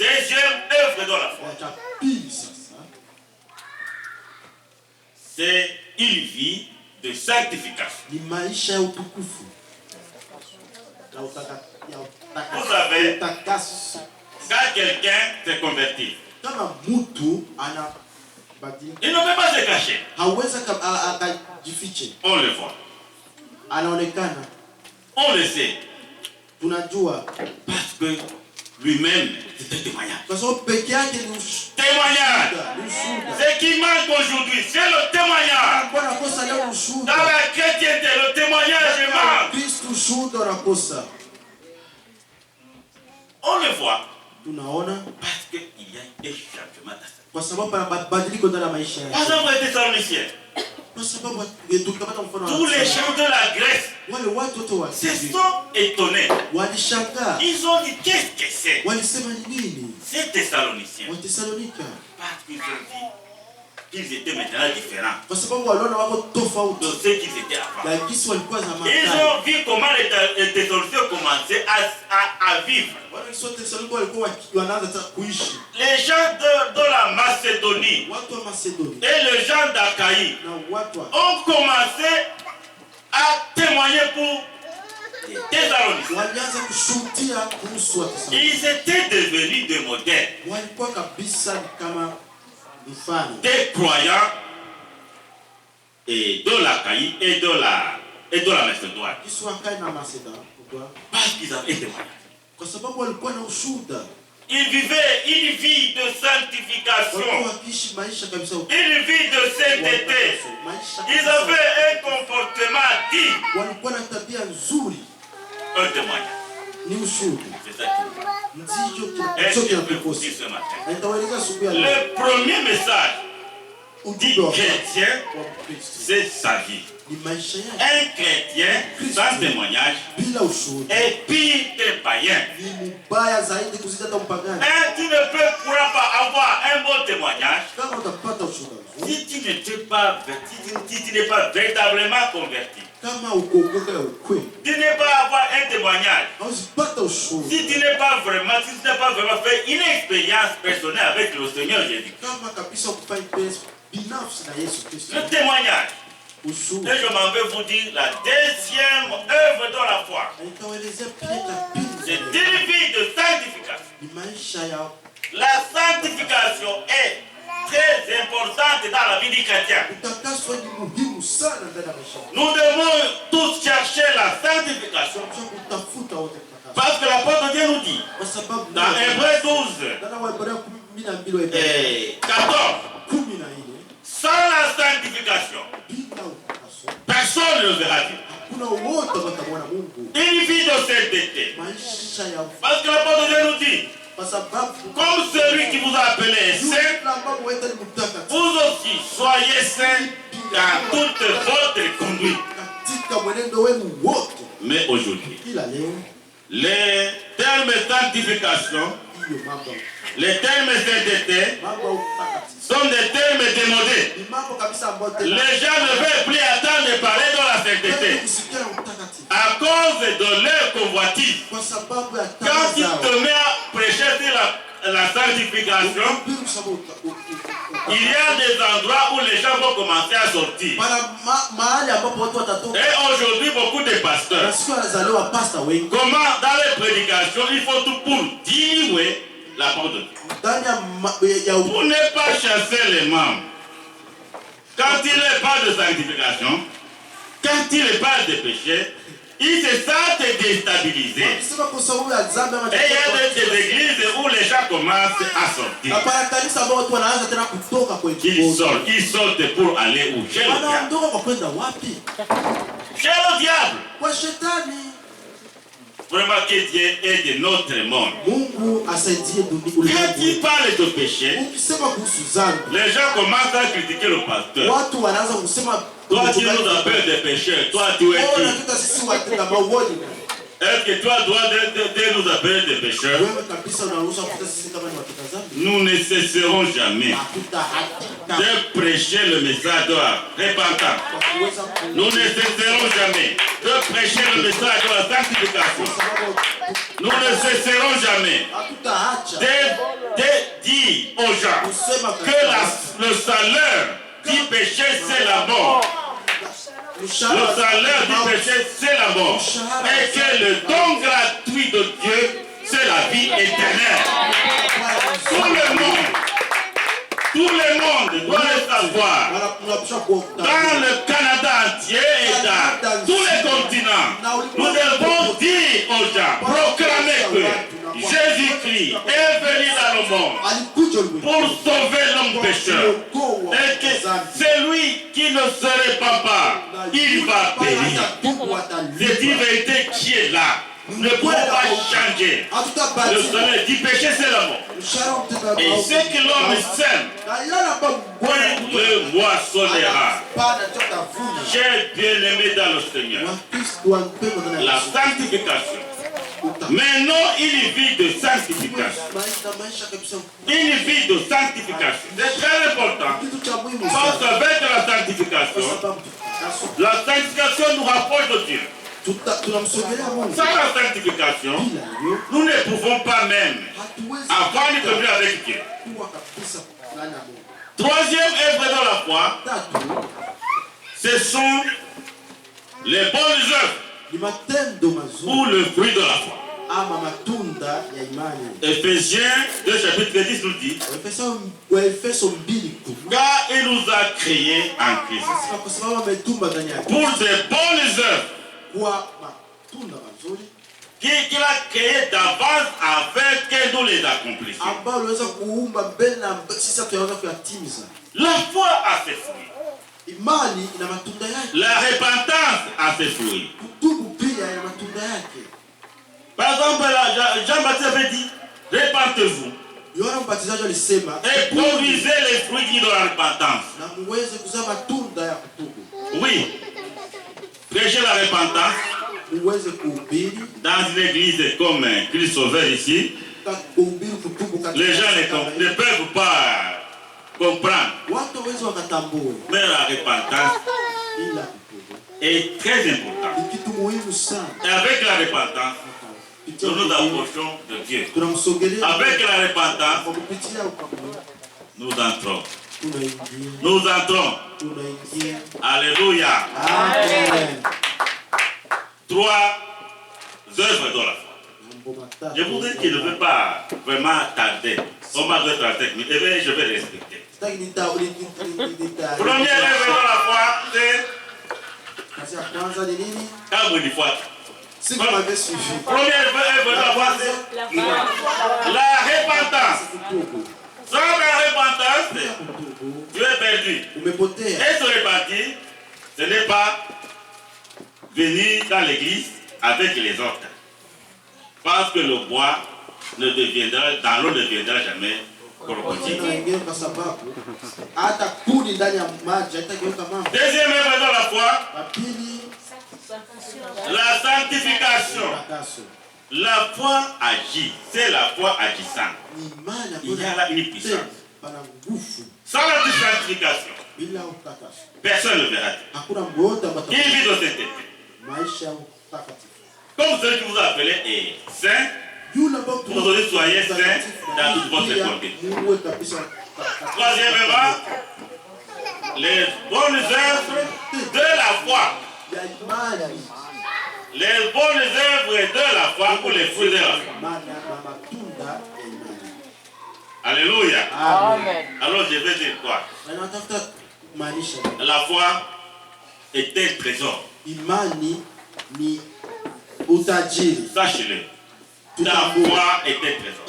Deuxième œuvre dans la foi. C'est une vie de sanctification. Vous savez, quand quelqu'un s'est converti, il ne peut pas se cacher. On le voit. On le sait. Parce que lui-même, c'est un témoignage. Témoignage. Ce qui manque aujourd'hui, c'est le témoignage. Dans la chrétienté, le témoignage manque. On le voit. Parce qu'il y a des changements dans sa vie. Par exemple, les Thessaloniciens. Tous les gens de la Grèce se sont étonnés. Ils ont dit qu'est-ce que c'est? Ces Thessaloniciens. Parce qu'ils ont dit qu'ils étaient maintenant différents de ceux qu'ils étaient avant. Ils ont vu comment les Thessaloniciens commençaient à vivre. Les gens de la Macédonie et les gens d'Achaïe ont commencé à témoigner pour les Thessaloniciens. Ils étaient devenus des modèles, des croyants et de l'Achaïe et de la Macédoine. Parce qu'ils avaient témoigné. Ils vivaient une vie de sanctification, une vie de sainteté. Ils avaient un comportement digne. Un témoignage. C'est ça qui est-ce que je peux vous dire ce matin? Le premier message du chrétien, c'est sa vie. Un chrétien sans témoignage est pire que païen. Tu ne peux pas avoir un bon témoignage si tu n'es pas véritablement converti. Tu n'es pas avoir un témoignage si tu n'es pas vraiment fait une expérience personnelle avec le Seigneur Jésus. Le témoignage. Et je m'en vais vous dire la deuxième œuvre dans la foi. C'est une vie de sanctification. La sanctification est très importante dans la vie du chrétien. Nous devons tous chercher la sanctification. Parce que l'apôtre Dieu nous dit, dans Hébreux 12, 14, sans la sanctification, personne ne verra Dieu. Une vie de sainteté. Parce que l'apôtre Dieu nous dit, comme celui qui vous a appelé est saint, vous aussi soyez saints dans toute votre conduite. Mais aujourd'hui, les termes sanctification, les termes sainteté sont des termes démodés. Les gens ne veulent plus attendre de parler de la sainteté à cause de leur convoitise. Quand tu te mets à prêcher sur la sanctification, il y a des endroits où les gens vont commencer à sortir. Et aujourd'hui, beaucoup de pasteurs, comment dans les prédications, il faut tout pour diminuer la parole de Dieu. Pour ne pas chasser les membres. Quand il parle de sanctification, quand il parle de péché, ils se sentent déstabilisés. Et il y a des églises où les gens commencent à sortir. Ils sortent pour aller où? Chez le diable. Chez le diable. Vraiment que Dieu est de notre monde. Quand il parle de péché, les gens commencent à critiquer le pasteur. Toi tu nous appelles des pécheurs, toi tu es qui? Est-ce que toi dois nous appeler des pécheurs? Nous ne cesserons jamais de prêcher le message de la repentance. Nous ne cesserons jamais de prêcher le message de la sanctification. Nous ne cesserons jamais de que le salaire du péché, c'est la mort. Le salaire du péché, c'est la mort. Et que le don gratuit de Dieu, c'est la vie éternelle. Tout le monde doit le savoir. Dans le Canada entier et dans tous les continents, nous devons dire aux gens, proclamer que Jésus-Christ est venu dans le monde pour sauver l'homme pécheur. Et que celui qui ne se répand pas, il va périr. C'est une vérité qui est là. Nous ne pouvons pas changer. Le salaire du péché, c'est la mort. Et ce que l'homme sème, le moissonnera. Chers bien-aimés dans le Seigneur, la sanctification. Maintenant, une vie de sanctification. Une vie de sanctification. C'est très important. Parce qu'avec la sanctification nous rapproche de Dieu. Sans la sanctification, nous ne pouvons pas même avoir une communion avec Dieu. Troisième œuvre dans la foi, ce sont les bonnes œuvres ou le fruit de la foi. Éphésiens 2 chapitre 10 nous dit, car il nous a créés en Christ pour des bonnes œuvres qu'il a créé d'avance afin que nous les accomplissions. La foi a ses fruits. La repentance a ses fruits. Par exemple, Jean-Baptiste avait dit, répentez-vous et produisez les fruits de la repentance. Oui. Prêcher la repentance dans une église comme Christ Sauveur ici, les gens ne peuvent pas comprendre. Mais la repentance est très importante. Et avec la repentance, nous nous approchons de Dieu. Avec la repentance, nous entrons. Nous entrons. Alléluia. Amen. 3 œuvres de la foi. Je vous dis qu'il ne veut pas vraiment tarder. On m'a donné 35 minutes. Eh bien, je vais respecter. Première œuvre de la foi, c'est. Quand vous dites foi. Première œuvre de la foi, c'est la repentance. Sans la repentance, tu es perdu. Et se repentir, ce n'est pas venir dans l'église avec les autres. Parce que le bois ne deviendra, dans l'eau ne deviendra jamais crocodile. Deuxième œuvre de la foi, la sanctification. La foi agit, c'est la foi agissante. Il y a là une puissance. Sans la sanctification, personne ne verra Dieu. Qui vit dans cette été. Comme celui qui vous a appelé est saint, vous devez soyez saint dans toute votre conduite. Troisièmement, les bonnes œuvres de la foi. Les bonnes œuvres de la foi ou les fruits de la foi. Alléluia. Amen. Alors je vais dire quoi? La foi est un trésor. Sachez-le. La foi est un trésor.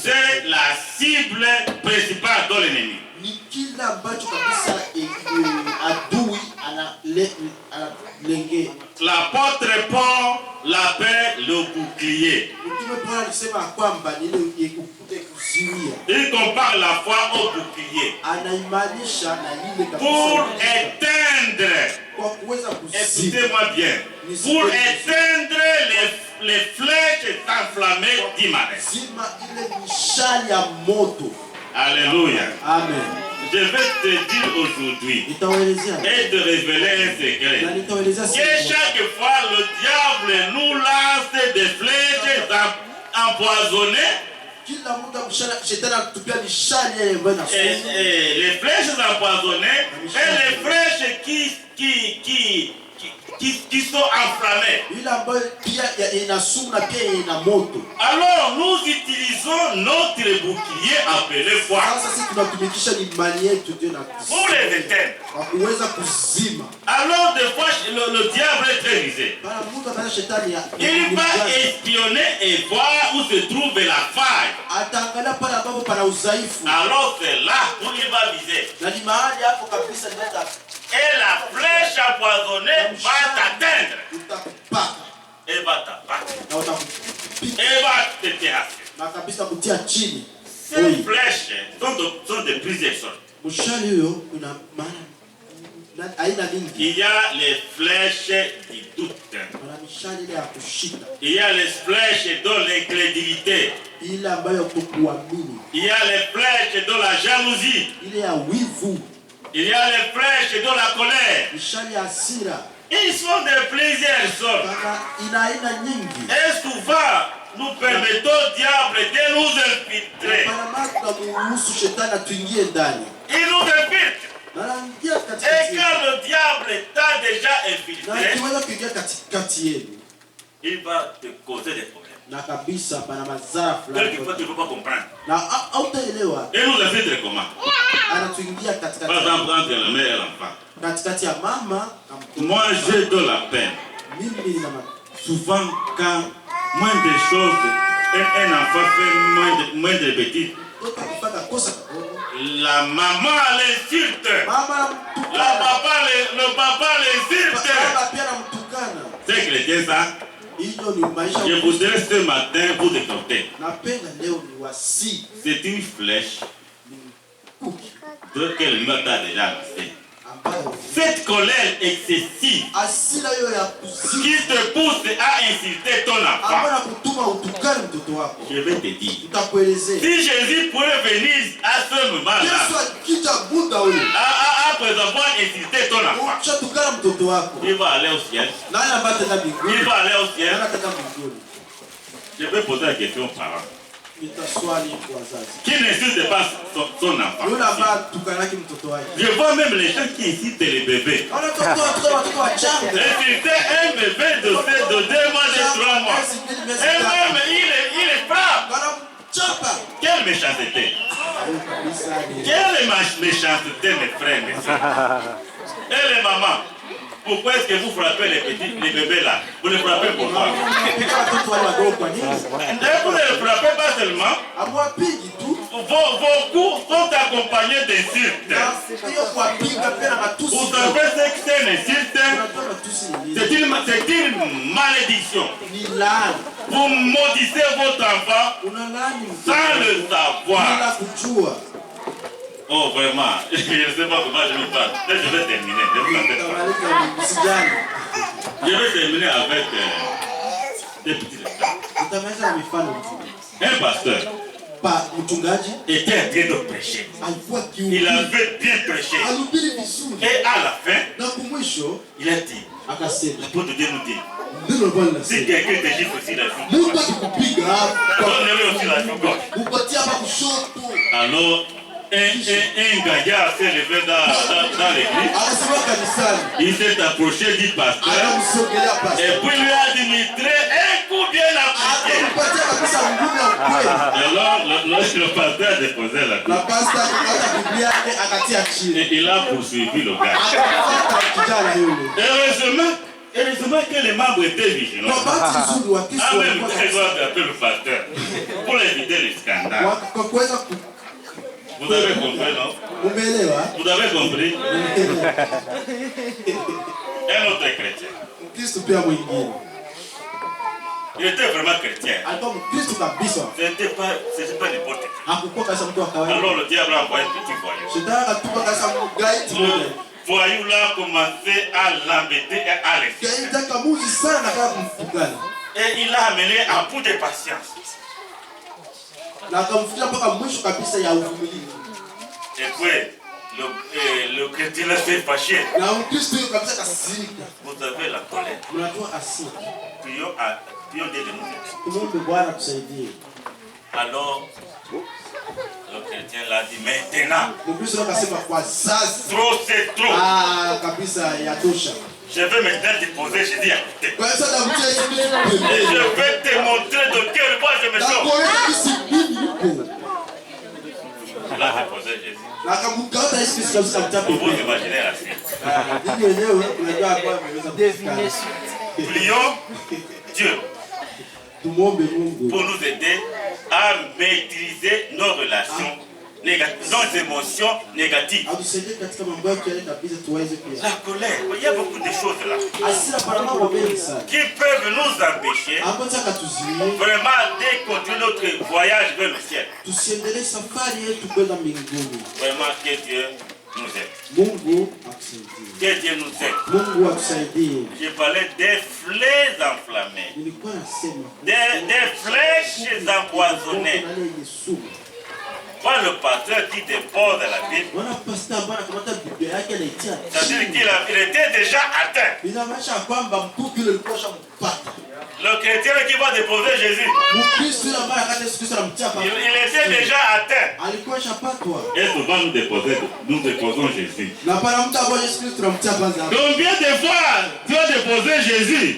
C'est la cible principale de l'ennemi. L'apôtre Paul l'appelle le bouclier. Il compare la foi au bouclier. Pour éteindre, écoutez-moi bien, pour éteindre les flèches enflammées du malin. Alléluia. Amen. Je vais te dire aujourd'hui et te révéler un secret. Que chaque fois le diable nous lance des flèches empoisonnées, les flèches empoisonnées et les flèches qui sont enflammées. Alors nous utilisons notre bouclier appelé foi pour les éteindre. Alors des fois le diable est très rusé. Il va espionner et voir où se trouve la faille. Alors c'est là où il va viser. Et la flèche empoisonnée va t'atteindre. Et va t'abattre. Et va te terrasser. Ces flèches sont de plusieurs sortes. Il y a les flèches du doute. Il y a les flèches de l'incrédulité. Il y a les flèches de la jalousie. Il y a les flèches de la colère. Ils sont de plusieurs sortes. Et souvent, nous permettons au diable de nous infiltrer. Il nous infiltre. Et quand le diable t'a déjà infiltré, il va te causer des problèmes. Quelquefois, tu ne peux pas comprendre. Et nous infiltre comment? Par exemple, entre la mère et l'enfant. Moi, j'ai de la peine. Souvent, quand moins de choses, un enfant fait moins de bêtises, la maman l'insulte. Le papa l'insulte. C'est chrétien ça? Je voudrais ce matin vous exhorter. C'est une flèche que le mot a déjà lancée. Cette colère excessive qui te pousse à insulter ton enfant, je vais te dire, si Jésus pourrait venir à ce moment-là, après avoir insulté ton enfant, il va aller au ciel. Il va aller au ciel. Je vais poser la question aux parents. Qui n'insulte pas son enfant. Je vois même les gens qui insultent les bébés. Insulter un bébé de 2 mois, de 3 mois. Et même il est frappe. Quelle méchanceté. Quelle méchanceté, mes frères, mes soeurs. Et les mamans, pourquoi est-ce que vous frappez les bébés là? Vous les frappez pourquoi? Et vous ne les frappez pas seulement. Vos coups sont accompagnés d'insultes. Vous savez ce que c'est une insulte? C'est une malédiction. Vous maudissez votre enfant sans le savoir. Oh vraiment, je ne sais pas comment je me parle. Mais je vais terminer. Je vais terminer avec des petits exemples. Un pasteur était en train de prêcher. Il avait bien prêché. Et à la fin, il a dit, l'apôtre de Dieu nous dit, si quelqu'un te gifle aussi la joue, donne-lui aussi la joue gauche. Alors, un gaillard s'est levé dans l'église. Il s'est approché du pasteur et puis lui a administré un coup bien appliqué. Alors le pasteur a déposé la Bible. Et il a poursuivi le gars. Heureusement que les membres étaient vigilants. En même temps, ils doivent appeler le pasteur pour éviter les scandales. Vous avez compris, non? Vous avez compris? Un autre chrétien. Il était vraiment chrétien. Ce n'était pas n'importe qui. Alors le diable a envoyé un petit voyou. Le voyou là a commencé à l'embêter et à l'exciter. Et il l'a amené à bout de patience. Et puis, le chrétien s'est fâché. Vous avez la colère. Prions Dieu de nous aider. Alors, le chrétien l'a dit maintenant. Trop, c'est trop. Je vais maintenant déposer Jésus à côté. Et je vais te montrer de quel bois je me sors. Là, déposer Jésus. Vous imaginez la suite. Prions Dieu pour nous aider à maîtriser nos relations négatives, nos émotions négatives. La colère, il y a beaucoup de choses là qui peuvent nous empêcher vraiment de continuer notre voyage vers le ciel. Vraiment que Dieu nous aide. Que Dieu nous aide. Je parlais des flèches enflammées, des flèches empoisonnées. Quand le pasteur qui dépose la Bible, c'est-à-dire qu'il était déjà atteint. Le chrétien qui va déposer Jésus, il était déjà atteint. Et souvent nous déposons Jésus. Combien de fois tu as déposé Jésus?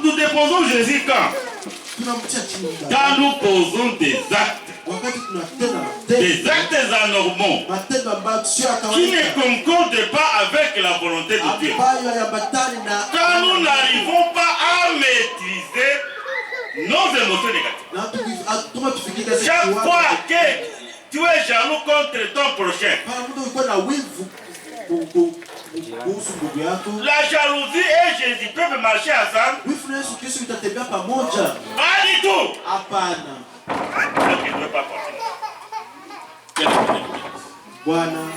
Nous déposons Jésus quand? Quand nous posons des actes anormaux qui ne concordent pas avec la volonté de Dieu. Quand nous n'arrivons pas à maîtriser nos émotions négatives. Chaque fois que tu es jaloux contre ton prochain, la jalousie et Jésus peuvent marcher ensemble? Pas du tout. Donc il ne veut pas continuer. Amen.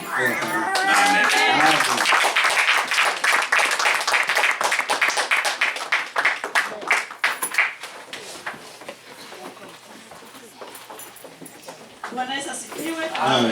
Bwana Yesu asifiwe. Amen.